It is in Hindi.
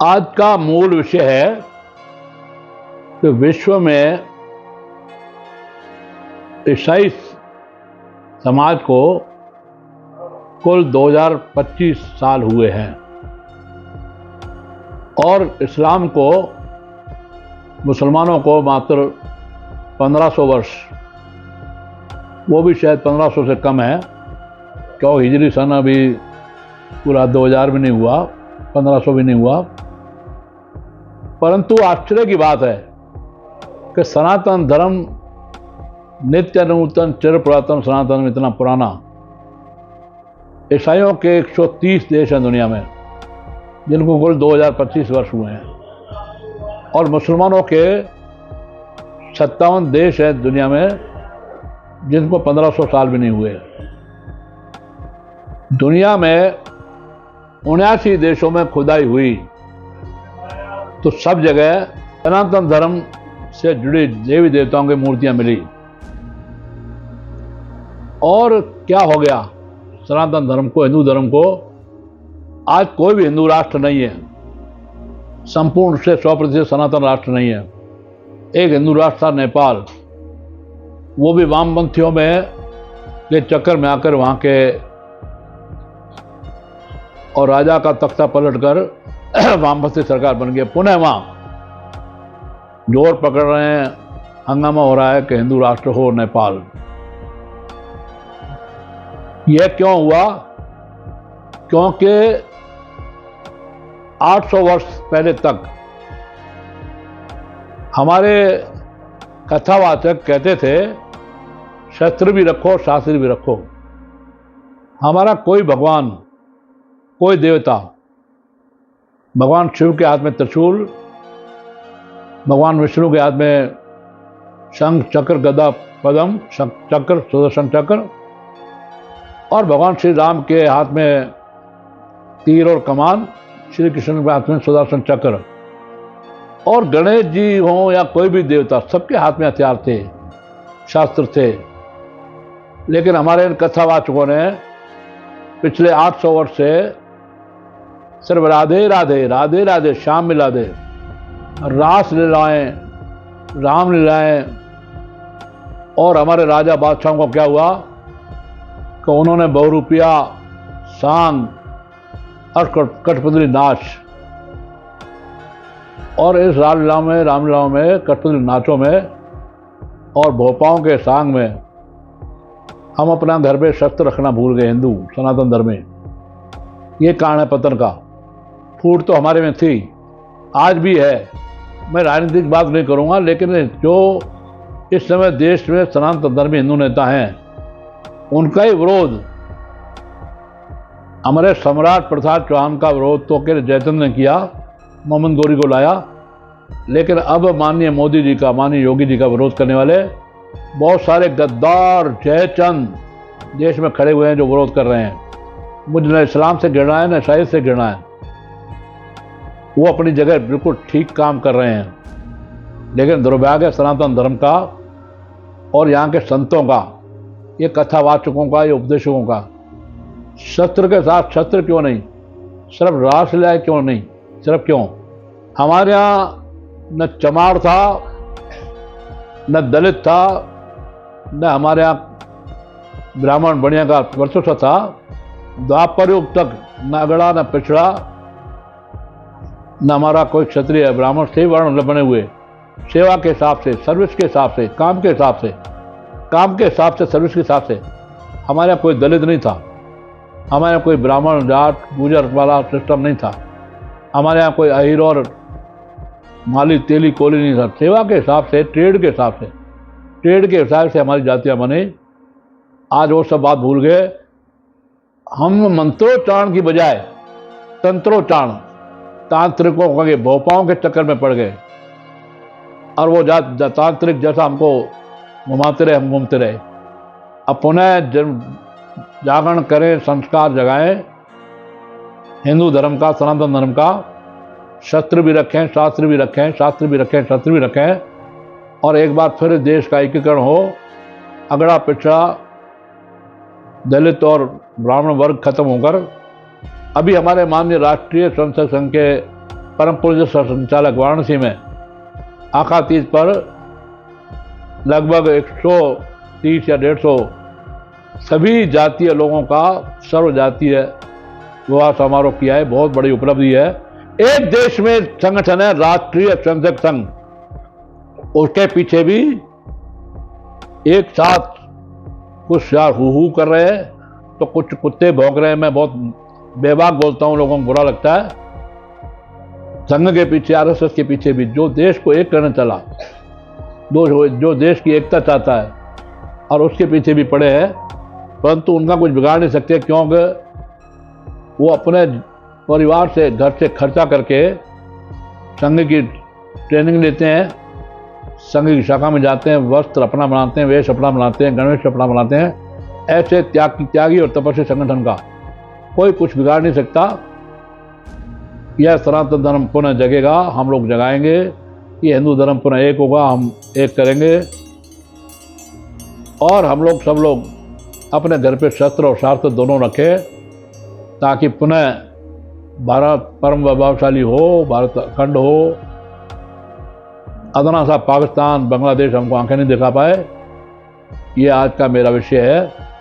आज का मूल विषय है कि विश्व में ईसाई समाज को कुल 2025 साल हुए हैं और इस्लाम को, मुसलमानों को मात्र 1500 वर्ष, वो भी शायद 1500 से कम है, क्यों हिजरी सन अभी पूरा 2000 भी नहीं हुआ, 1500 भी नहीं हुआ। परंतु आश्चर्य की बात है कि सनातन धर्म नित्य नूतन चिर पुरातन सनातन इतना पुराना, ईसाइयों के 130 देश हैं दुनिया में जिनको कुल 2025 वर्ष हुए हैं और मुसलमानों के 57 देश हैं दुनिया में जिनको 1500 साल भी नहीं हुए। दुनिया में 79 देशों में खुदाई हुई तो सब जगह सनातन धर्म से जुड़ी देवी देवताओं की मूर्तियां मिली। और क्या हो गया सनातन धर्म को, हिंदू धर्म को? आज कोई भी हिंदू राष्ट्र नहीं है, संपूर्ण से 100% सनातन राष्ट्र नहीं है। एक हिंदू राष्ट्र था नेपाल, वो भी वामपंथियों में के चक्कर में आकर वहां के और राजा का तख्ता पलटकर वामपंथी सरकार बन गई। पुनः वहां जोर पकड़ रहे हैं, हंगामा हो रहा है कि हिंदू राष्ट्र हो नेपाल। यह क्यों हुआ? क्योंकि 800 वर्ष पहले तक हमारे कथावाचक कहते थे शस्त्र भी रखो शास्त्र भी रखो। हमारा कोई भगवान, कोई देवता, भगवान शिव के हाथ में त्रिशूल, भगवान विष्णु के हाथ में शंख चक्र गदा पद्म चक्र सुदर्शन चक्र और भगवान श्री राम के हाथ में तीर और कमान, श्री कृष्ण के हाथ में सुदर्शन चक्र, और गणेश जी हों या कोई भी देवता, सबके हाथ में हथियार थे, शास्त्र थे। लेकिन हमारे इन कथावाचकों ने पिछले 800 वर्ष से सिर्फ राधे राधे राधे राधे श्याम मिला दे, रास लीलाएं, राम लीलाएं। और हमारे राजा बादशाहों को क्या हुआ कि उन्होंने बहुरूपिया, सांग और कठपुतली नाच, और इस रामलीलाओं में कठपुतली नाचों में और भोपाओं के सांग में हम अपना घर पे शस्त्र रखना भूल गए। हिंदू सनातन धर्म में ये कारण है पतन का। फूट तो हमारे में थी, आज भी है। मैं राजनीतिक बात नहीं करूंगा, लेकिन जो इस समय देश में सनातन धर्मी हिंदू नेता हैं, उनका ही विरोध, हमारे सम्राट प्रताप चौहान का विरोध तो के जयचंद ने किया, मोहम्मद गौरी को लाया। लेकिन अब माननीय मोदी जी का, माननीय योगी जी का विरोध करने वाले बहुत सारे गद्दार जयचंद देश में खड़े हुए हैं जो विरोध कर रहे हैं। मुझे न इस्लाम से गिरना है न ईसाई से गिरना है, वो अपनी जगह बिल्कुल ठीक काम कर रहे हैं। लेकिन दुर्भाग्य सनातन धर्म का और यहाँ के संतों का, ये कथावाचकों का, ये उपदेशकों का, शस्त्र के साथ शस्त्र क्यों नहीं, सिर्फ रासलीला क्यों नहीं, सिर्फ क्यों? हमारे यहाँ न चमार था, न दलित था, न हमारे यहाँ ब्राह्मण बढ़िया का वर्चस्व था। द्वापर युग तक न अगड़ा न पिछड़ा, न हमारा कोई क्षत्रिय ब्राह्मण से वर्ण बने हुए, सेवा के हिसाब से, सर्विस के हिसाब से, काम के हिसाब से, सर्विस के हिसाब से। हमारे यहाँ कोई दलित नहीं था, हमारे यहाँ कोई ब्राह्मण जाट गुजर वाला सिस्टम नहीं था, हमारे यहाँ कोई अहीर और माली तेली कोली नहीं था। सेवा के हिसाब से, ट्रेड के हिसाब से हमारी जातियाँ बनी। आज वो सब बात भूल गए। हम मंत्रोच्चारण की बजाय तंत्रोच्चारण, तांत्रिकों के भोपाओं के चक्कर में पड़ गए और वो तांत्रिक जैसा हमको घुमाते रहे, हम घूमते रहे। अब पुनः जागरण करें, संस्कार जगाएं हिंदू धर्म का, सनातन धर्म का। शस्त्र भी रखें, शास्त्र भी रखें, और एक बार फिर देश का एकीकरण हो। अगड़ा पिछड़ा दलित और ब्राह्मण वर्ग खत्म होकर अभी हमारे माननीय राष्ट्रीय स्वयंसेवक संघ के परम पूज्य संचालक वाराणसी में आखा तीज पर लगभग 130 या 150 सभी जातीय लोगों का सर्व जातीय विवाह समारोह किया है। बहुत बड़ी उपलब्धि है। एक देश में संगठन है राष्ट्रीय स्वयंसेवक संघ, उसके पीछे भी एक साथ कुछ यार हू कर रहे हैं, तो कुछ कुत्ते भौंक रहे हैं। मैं बहुत बेबाक बोलता हूं, लोगों को बुरा लगता है। संघ के पीछे, आरएसएस के पीछे भी जो देश को एक करने चला, जो देश की एकता चाहता है, और उसके पीछे भी पड़े हैं, परंतु उनका कुछ बिगाड़ नहीं सकते, क्योंकि वो अपने परिवार से, घर से खर्चा करके संघ की ट्रेनिंग लेते हैं, संघ की शाखा में जाते हैं, वस्त्र अपना बनाते हैं, वेश अपना बनाते हैं, गणवेश अपना बनाते हैं। ऐसे त्यागी और तपस्वी संगठन का कोई कुछ बिगाड़ नहीं सकता। यह सनातन धर्म पुनः जगेगा, हम लोग जगाएंगे। ये हिंदू धर्म पुनः एक होगा, हम एक करेंगे। और हम लोग सब लोग अपने घर पे शस्त्र और शास्त्र दोनों रखें, ताकि पुनः भारत परम वैभवशाली हो, भारत अखंड हो। अदना सा पाकिस्तान, बांग्लादेश हमको आंखें नहीं दिखा पाए। ये आज का मेरा विषय है।